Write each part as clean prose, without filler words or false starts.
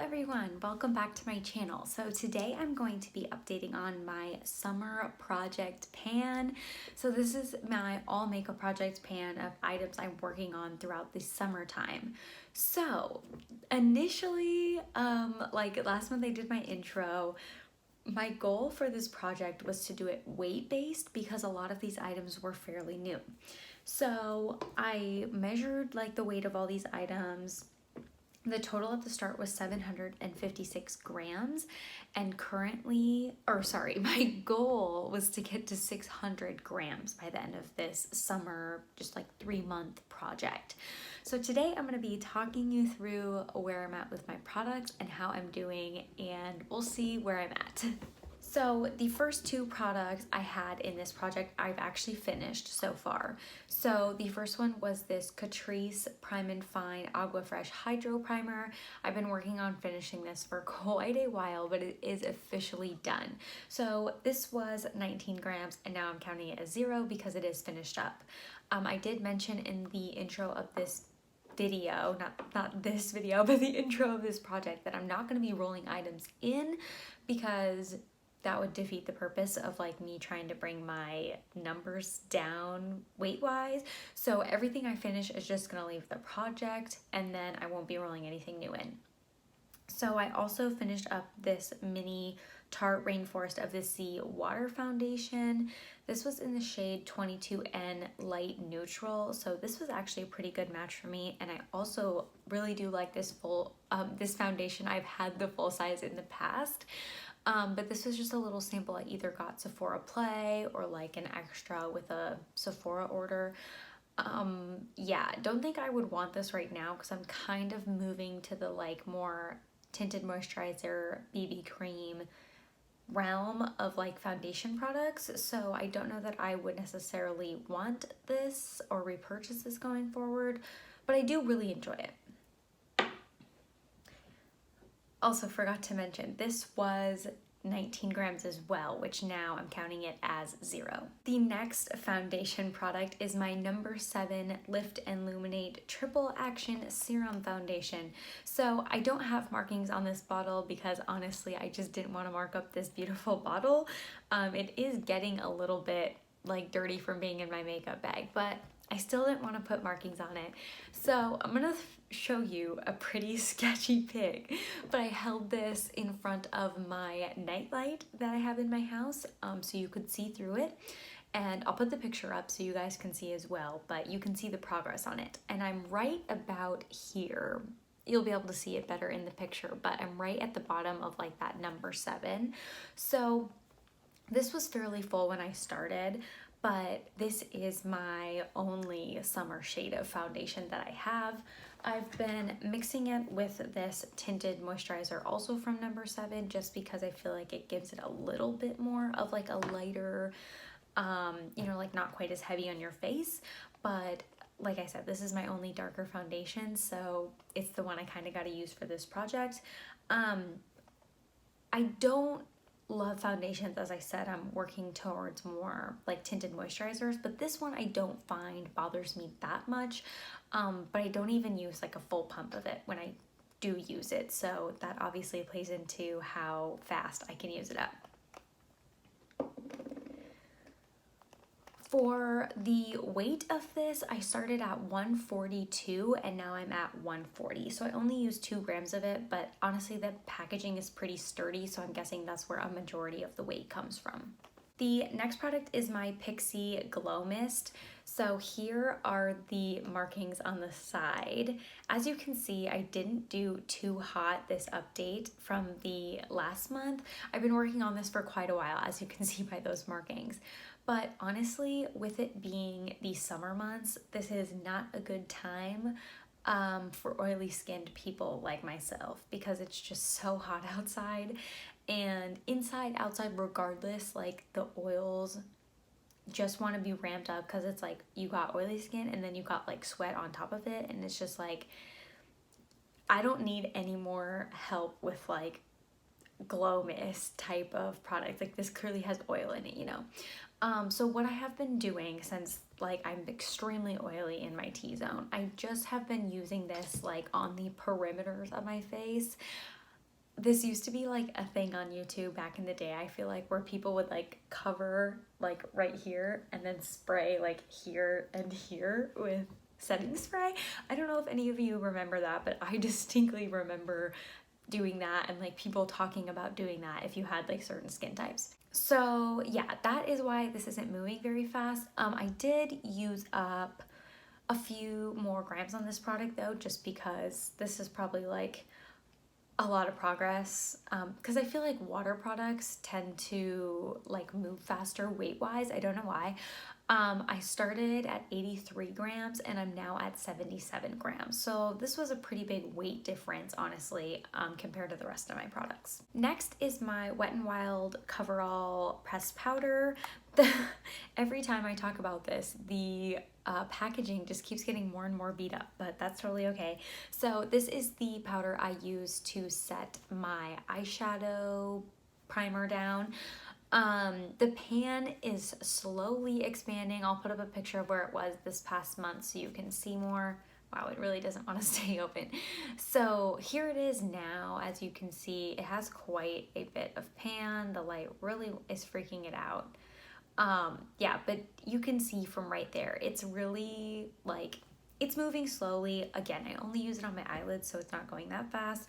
everyone, welcome back to my channel. So today I'm going to be updating on my summer project pan. So this is my all makeup project pan of items I'm working on throughout the summertime. So initially, like last month I did my intro. My goal for this project was to do it weight-based because a lot of these items were fairly new. So I measured like the weight of all these items. The total at the start was 756 grams, and my goal was to get to 600 grams by the end of this summer, just like 3-month project. So today I'm going to be talking you through where I'm at with my products and how I'm doing, and we'll see where I'm at. So the first two products I had in this project, I've actually finished so far. So the first one was this Catrice Prime and Fine Agua Fresh Hydro Primer. I've been working on finishing this for quite a while, but it is officially done. So this was 19 grams and now I'm counting it as 0 because it is finished up. I did mention in the intro of this video, not this video, but the intro of this project, that I'm not going to be rolling items in because that would defeat the purpose of like me trying to bring my numbers down weight-wise. So everything I finish is just gonna leave the project and then I won't be rolling anything new in. So I also finished up this mini Tarte Rainforest of the Sea water foundation. This was in the shade 22N Light Neutral. So this was actually a pretty good match for me. And I also really do like this this foundation. I've had the full size in the past. But this was just a little sample I either got Sephora Play or like an extra with a Sephora order. Yeah, don't think I would want this right now because I'm kind of moving to the like more tinted moisturizer BB cream realm of like foundation products. So I don't know that I would necessarily want this or repurchase this going forward, but I do really enjoy it. Also forgot to mention, this was 19 grams as well, which now I'm counting it as 0. The next foundation product is my number 7 Lift and Illuminate Triple Action Serum Foundation. So I don't have markings on this bottle because honestly, I just didn't want to mark up this beautiful bottle. It is getting a little bit like dirty from being in my makeup bag, but I still didn't want to put markings on it. So I'm gonna show you a pretty sketchy pic, but I held this in front of my nightlight that I have in my house so you could see through it. And I'll put the picture up so you guys can see as well, but you can see the progress on it. And I'm right about here. You'll be able to see it better in the picture, but I'm right at the bottom of like that number 7. So this was fairly full when I started, but this is my only summer shade of foundation that I have. I've been mixing it with this tinted moisturizer also from number 7 just because I feel like it gives it a little bit more of like a lighter, you know, like not quite as heavy on your face. But like I said, this is my only darker foundation, so it's the one I kind of got to use for this project. I don't love foundations. As I said, I'm working towards more like tinted moisturizers, but this one I don't find bothers me that much. But I don't even use like a full pump of it when I do use it, so that obviously plays into how fast I can use it up. For the weight of this, I started at 142 and now I'm at 140. So I only used 2 grams of it, but honestly the packaging is pretty sturdy, so I'm guessing that's where a majority of the weight comes from. The next product is my Pixi Glow Mist. So here are the markings on the side. As you can see, I didn't do too hot this update from the last month. I've been working on this for quite a while, as you can see by those markings. But honestly, with it being the summer months, this is not a good time for oily skinned people like myself because it's just so hot outside. And inside, outside, regardless, like the oils just want to be ramped up because it's like you got oily skin and then you got like sweat on top of it. And it's just like, I don't need any more help with like glow mist type of product. Like this clearly has oil in it, you know. So what I have been doing, since like I'm extremely oily in my T-zone, I just have been using this like on the perimeters of my face. this used to be like a thing on YouTube back in the day, I feel like, where people would like cover like right here and then spray like here and here with setting spray. I don't know if any of you remember that, but I distinctly remember doing that, and like people talking about doing that if you had like certain skin types. So yeah, that is why this isn't moving very fast. I did use up a few more grams on this product though, just because this is probably like a lot of progress, because I feel like water products tend to like move faster weight wise. I don't know why. I started at 83 grams and I'm now at 77 grams. So this was a pretty big weight difference, honestly, compared to the rest of my products. Next is my Wet n Wild Coverall Pressed Powder. Every time I talk about this, the packaging just keeps getting more and more beat up, but that's totally okay. So this is the powder I use to set my eyeshadow primer down. The pan is slowly expanding. I'll put up a picture of where it was this past month so you can see more. Wow, it really doesn't want to stay open. So here it is now. As you can see, it has quite a bit of pan. The light really is freaking it out. Yeah, but you can see from right there, it's really like, it's moving slowly. Again, I only use it on my eyelids, so it's not going that fast.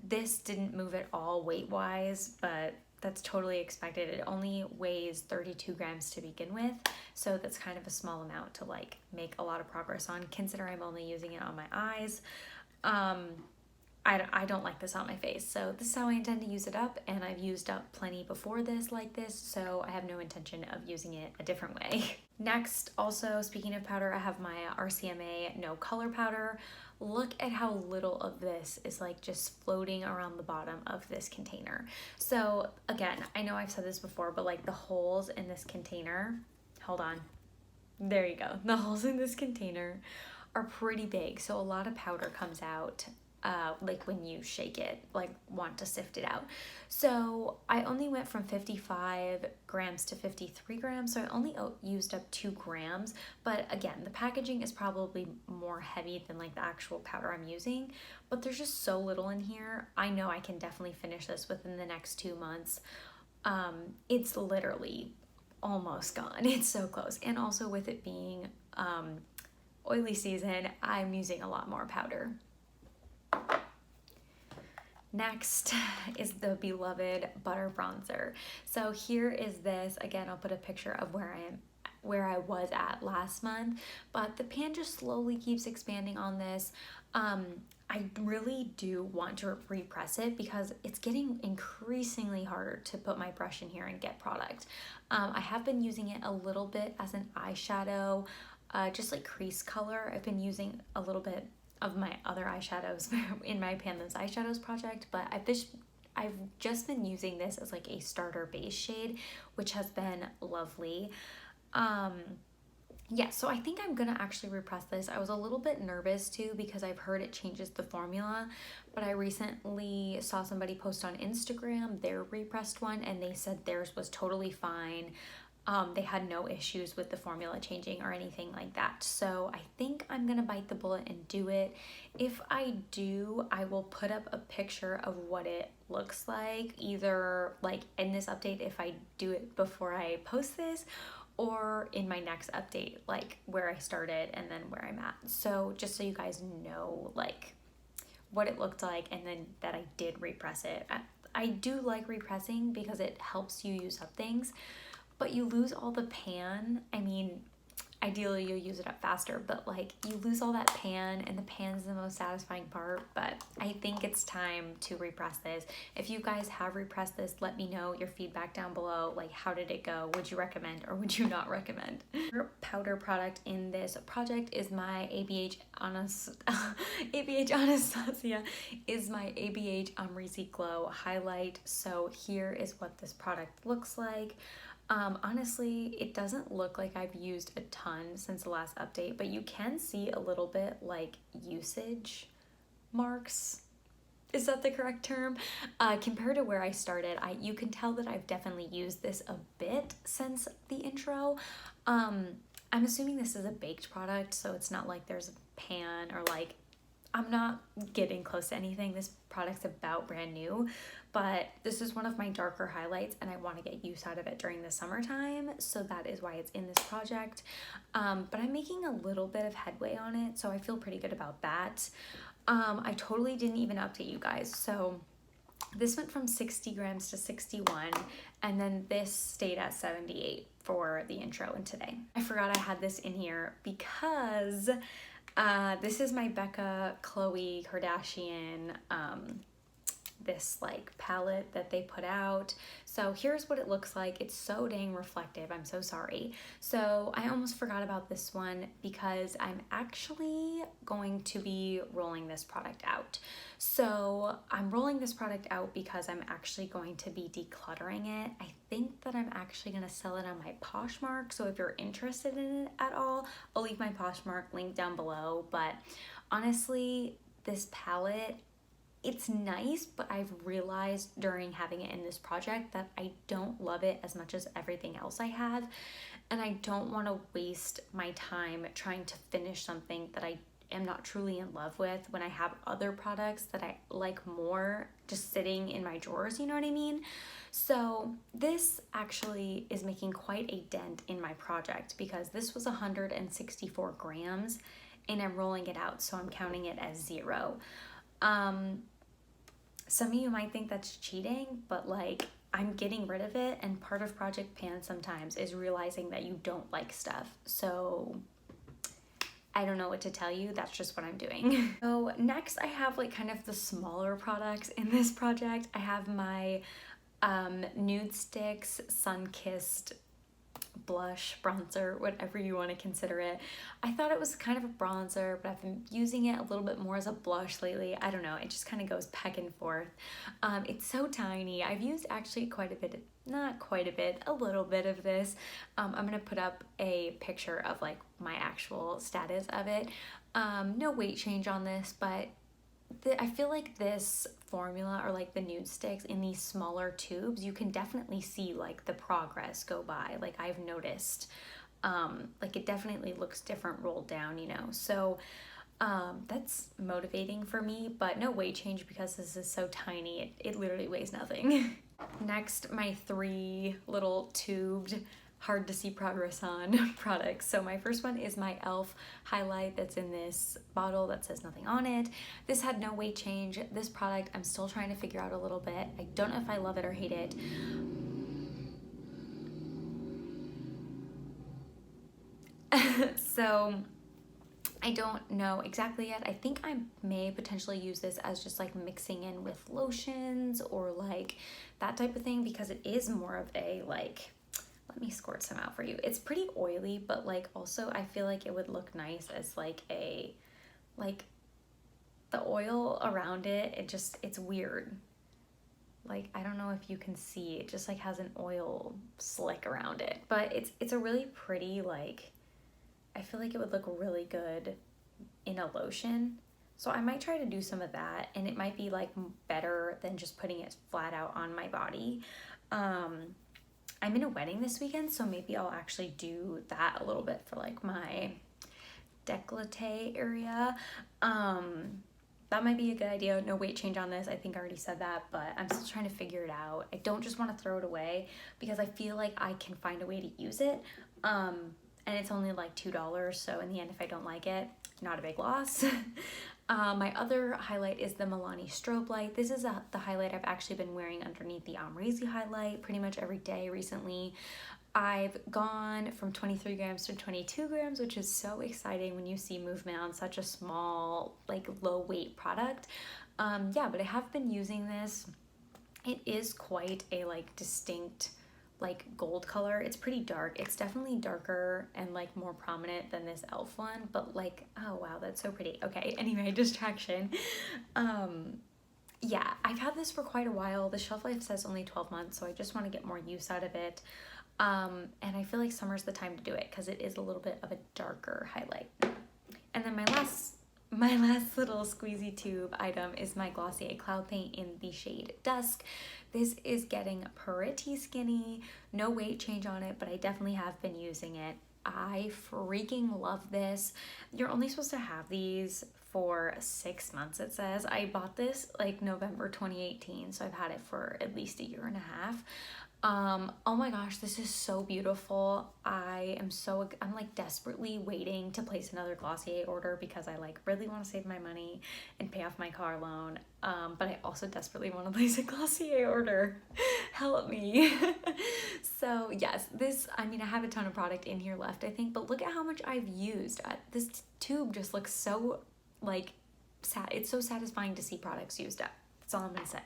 This didn't move at all weight-wise, but that's totally expected. It only weighs 32 grams to begin with, so that's kind of a small amount to like make a lot of progress on. Consider I'm only using it on my eyes. I don't like this on my face, so this is how I intend to use it up, and I've used up plenty before this like this, so I have no intention of using it a different way. Next, also speaking of powder, I have my RCMA No Color Powder. Look at how little of this is like just floating around the bottom of this container. So again, I know I've said this before, but like the holes in this container, hold on, there you go. The holes in this container are pretty big, so a lot of powder comes out like when you shake it, like want to sift it out. So I only went from 55 grams to 53 grams, so I only used up 2 grams, but again, the packaging is probably more heavy than like the actual powder I'm using, but there's just so little in here. I know I can definitely finish this within the next 2 months. It's literally almost gone. It's so close. And also with it being oily season, I'm using a lot more powder. Next is the beloved butter bronzer. So here is this, again, I'll put a picture of where I was at last month, but the pan just slowly keeps expanding on this. I really do want to repress it because it's getting increasingly harder to put my brush in here and get product. I have been using it a little bit as an eyeshadow, just like crease color. I've been using a little bit of my other eyeshadows in my Pan Those Eyeshadows project, but I've just been using this as like a starter base shade, which has been lovely. Yeah, so I think I'm gonna actually repress this. I was a little bit nervous too because I've heard it changes the formula, but I recently saw somebody post on Instagram their repressed one and they said theirs was totally fine. They had no issues with the formula changing or anything like that. So I think I'm gonna bite the bullet and do it. If I do, I will put up a picture of what it looks like, either like in this update if I do it before I post this, or in my next update, like where I started and then where I'm at. So just so you guys know like what it looked like and then that I did repress it. I do like repressing because it helps you use up things, but you lose all the pan. I mean, ideally you'll use it up faster, but like you lose all that pan, and the pan's the most satisfying part. But I think it's time to repress this. If you guys have repressed this, let me know your feedback down below. Like, how did it go? Would you recommend or would you not recommend? Your powder product in this project is my ABH Anastasia is my ABH Amrezy Glow highlight. So here is what this product looks like. Honestly, it doesn't look like I've used a ton since the last update, but you can see a little bit like usage marks. Is that the correct term? Compared to where I started, you can tell that I've definitely used this a bit since the intro. I'm assuming this is a baked product, so it's not like there's a pan or like I'm not getting close to anything. This product's about brand new, but this is one of my darker highlights and I want to get use out of it during the summertime. So that is why it's in this project. But I'm making a little bit of headway on it, so I feel pretty good about that. I totally didn't even update you guys. So this went from 60 grams to 61, and then this stayed at 78 for the intro and today. I forgot I had this in here because this is my Becca Chloe Kardashian this like palette that they put out. So here's what it looks like. It's so dang reflective. I'm so sorry. So I almost forgot about this one because I'm actually going to be rolling this product out. So I'm rolling this product out because I'm actually going to be decluttering it. I think that I'm actually going to sell it on my Poshmark. So if you're interested in it at all, I'll leave my Poshmark link down below. But honestly, this palette, it's nice, but I've realized during having it in this project that I don't love it as much as everything else I have. And I don't want to waste my time trying to finish something that I am not truly in love with when I have other products that I like more just sitting in my drawers, you know what I mean? So this actually is making quite a dent in my project because this was 164 grams and I'm rolling it out, so I'm counting it as 0. Some of you might think that's cheating, but like I'm getting rid of it, and part of Project Pan sometimes is realizing that you don't like stuff. So I don't know what to tell you, that's just what I'm doing. So next I have like kind of the smaller products in this project. I have my Nude Sticks Sun-Kissed blush, bronzer, whatever you want to consider it. I thought it was kind of a bronzer, but I've been using it a little bit more as a blush lately. I don't know, it just kind of goes back and forth. It's so tiny. I've used actually quite a bit, not quite a bit, a little bit of this. I'm gonna put up a picture of like my actual status of it. No weight change on this, but I feel like this formula, or like the nude sticks in these smaller tubes, you can definitely see like the progress go by. Like I've noticed, like it definitely looks different rolled down, you know? So that's motivating for me, but no weight change because this is so tiny. It literally weighs nothing. Next, my 3 little tubed, hard to see progress on products. So my first one is my e.l.f. highlight that's in this bottle that says nothing on it. This had no weight change. This product I'm still trying to figure out a little bit. I don't know if I love it or hate it. So I don't know exactly yet. I think I may potentially use this as just like mixing in with lotions or like that type of thing, because it is more of a like, let me squirt some out for you. It's pretty oily, but like also I feel like it would look nice as like a, like the oil around it, it's weird. Like, I don't know if you can see, it just like has an oil slick around it, but it's a really pretty, like, I feel like it would look really good in a lotion. So I might try to do some of that, and it might be like better than just putting it flat out on my body. I'm in a wedding this weekend, so maybe I'll actually do that a little bit for like my décolleté area. That might be a good idea. No weight change on this. I think I already said that, but I'm still trying to figure it out. I don't just want to throw it away because I feel like I can find a way to use it. And it's only like $2, so in the end, if I don't like it, not a big loss. My other highlight is the Milani Strobe Light. This is the highlight I've actually been wearing underneath the Amrezy highlight pretty much every day recently. I've gone from 23 grams to 22 grams, which is so exciting when you see movement on such a small, like low weight product. Yeah, but I have been using this. It is quite a like distinct like gold color. It's pretty dark. It's definitely darker and like more prominent than this e.l.f. one, but like, oh wow, that's so pretty. Okay, anyway, distraction. Yeah, I've had this for quite a while. The shelf life says only 12 months, so I just want to get more use out of it. And I feel like summer's the time to do it because it is a little bit of a darker highlight. And then my last little squeezy tube item is my Glossier Cloud Paint in the shade Dusk. This is getting pretty skinny, no weight change on it, but I definitely have been using it. I freaking love this. You're only supposed to have these for 6 months, it says. I bought this like November 2018, so I've had it for at least a year and a half. Oh my gosh, this is so beautiful. I'm like desperately waiting to place another Glossier order because I like really want to save my money and pay off my car loan. But I also desperately want to place a Glossier order. Help me. So yes, I have a ton of product in here left, I think, but look at how much I've used. This tube just looks so like it's so satisfying to see products used up. That's all I'm gonna say.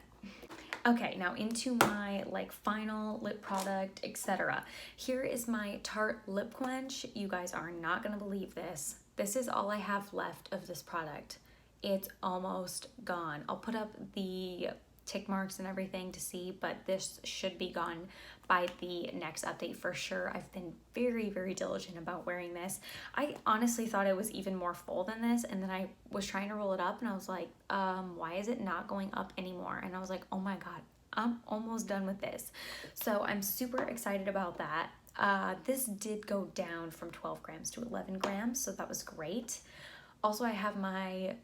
Okay, now into my like final lip product, etc. Here is my Tarte Lip Quench. You guys are not gonna believe this. This is all I have left of this product. It's almost gone. I'll put up the tick marks and everything to see, but this should be gone by the next update for sure. I've been very, very diligent about wearing this. I honestly thought it was even more full than this, and then I was trying to roll it up and I was like, why is it not going up anymore? And I was like, oh my god, I'm almost done with this. So I'm super excited about that. This did go down from 12 grams to 11 grams, so that was great. Also, I have my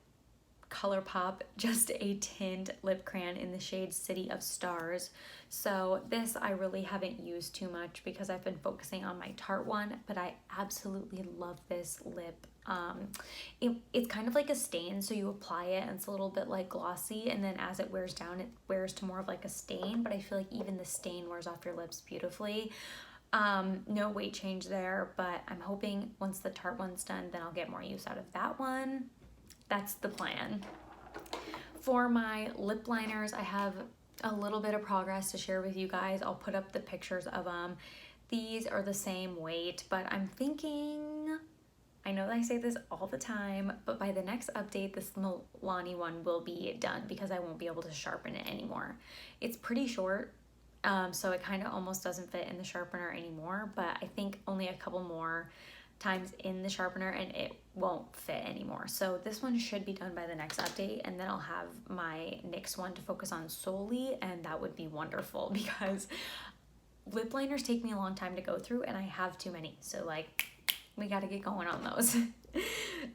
ColourPop Just a Tint lip crayon in the shade City of Stars. So this I really haven't used too much because I've been focusing on my Tarte one, but I absolutely love this lip. It's kind of like a stain, so you apply it and it's a little bit like glossy, and then as it wears down, it wears to more of like a stain, but I feel like even the stain wears off your lips beautifully. No weight change there, but I'm hoping once the Tarte one's done, then I'll get more use out of that one. That's the plan. For my lip liners, I have a little bit of progress to share with you guys. I'll put up the pictures of them. These are the same weight, but I'm thinking, I know that I say this all the time, but by the next update, this Milani one will be done because I won't be able to sharpen it anymore. It's pretty short, so it kind of almost doesn't fit in the sharpener anymore, but I think only a couple more times in the sharpener and it won't fit anymore. So this one should be done by the next update, and then I'll have my NYX one to focus on solely, and that would be wonderful because lip liners take me a long time to go through and I have too many. So like, we got to get going on those.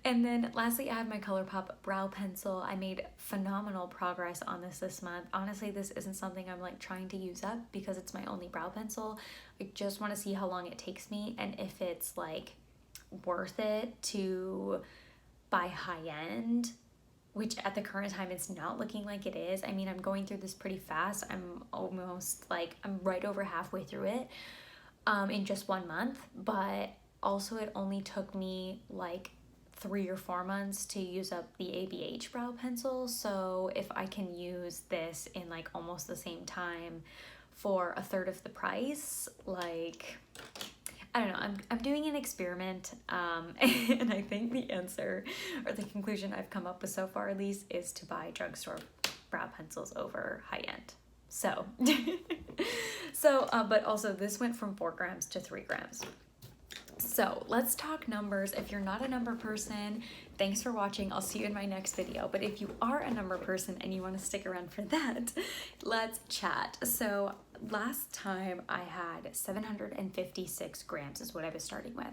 And then lastly, I have my ColourPop brow pencil. I made phenomenal progress on this month. Honestly, this isn't something I'm like trying to use up because it's my only brow pencil. I just want to see how long it takes me and if it's like worth it to buy high end, which at the current time it's not looking like it is. I mean, I'm going through this pretty fast. I'm right over halfway through it in just 1 month, but also it only took me like 3 or 4 months to use up the ABH brow pencil. So if I can use this in like almost the same time for a third of the price, like, I don't know, I'm doing an experiment, and I think the answer or the conclusion I've come up with so far at least is to buy drugstore brow pencils over high end. So, but also this went from 4 grams to 3 grams. So let's talk numbers. If you're not a number person, thanks for watching. I'll see you in my next video. But if you are a number person and you want to stick around for that, let's chat. So last time I had 756 grams is what I was starting with.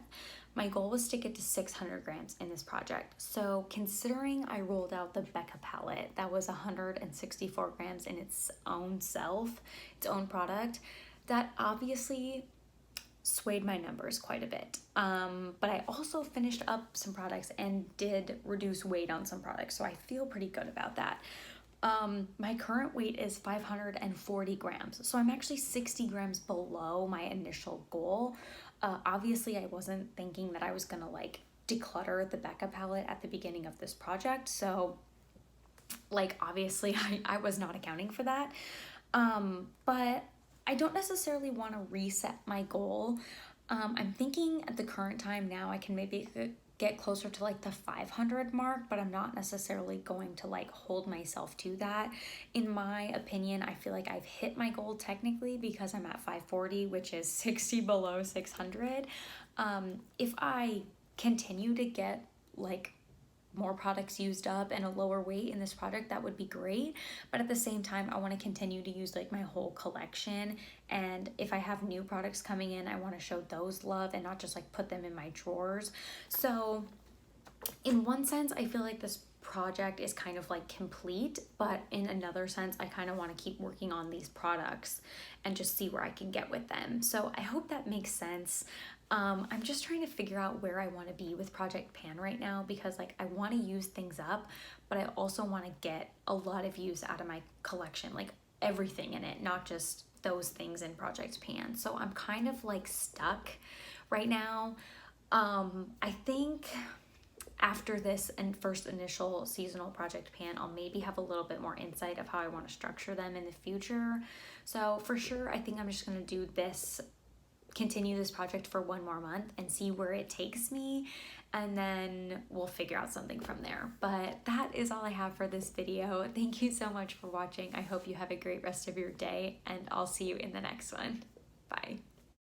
My goal was to get to 600 grams in this project. So considering I rolled out the Becca palette, that was 164 grams in its own self, its own product, that obviously swayed my numbers quite a bit. But I also finished up some products and did reduce weight on some products, so I feel pretty good about that. My current weight is 540 grams, so I'm actually 60 grams below my initial goal. Obviously, I wasn't thinking that I was gonna like declutter the Becca palette at the beginning of this project, so like obviously I was not accounting for that. But I don't necessarily want to reset my goal. I'm thinking at the current time now I can maybe get closer to like the 500 mark, but I'm not necessarily going to like hold myself to that. In my opinion, I feel like I've hit my goal technically because I'm at 540, which is 60 below 600. If I continue to get like more products used up and a lower weight in this product, that would be great. But at the same time, I want to continue to use like my whole collection. And if I have new products coming in, I want to show those love and not just like put them in my drawers. So in one sense, I feel like this project is kind of like complete, but in another sense, I kind of want to keep working on these products and just see where I can get with them. So I hope that makes sense. I'm just trying to figure out where I want to be with Project Pan right now, because like I want to use things up, but I also want to get a lot of use out of my collection, like everything in it, not just those things in Project Pan. So I'm kind of like stuck right now. I think after this and first initial seasonal Project Pan, I'll maybe have a little bit more insight of how I want to structure them in the future. So for sure, I think I'm just going to do this, continue this project for one more month and see where it takes me, and then we'll figure out something from there. But that is all I have for this video. Thank you so much for watching. I hope you have a great rest of your day, and I'll see you in the next one. Bye.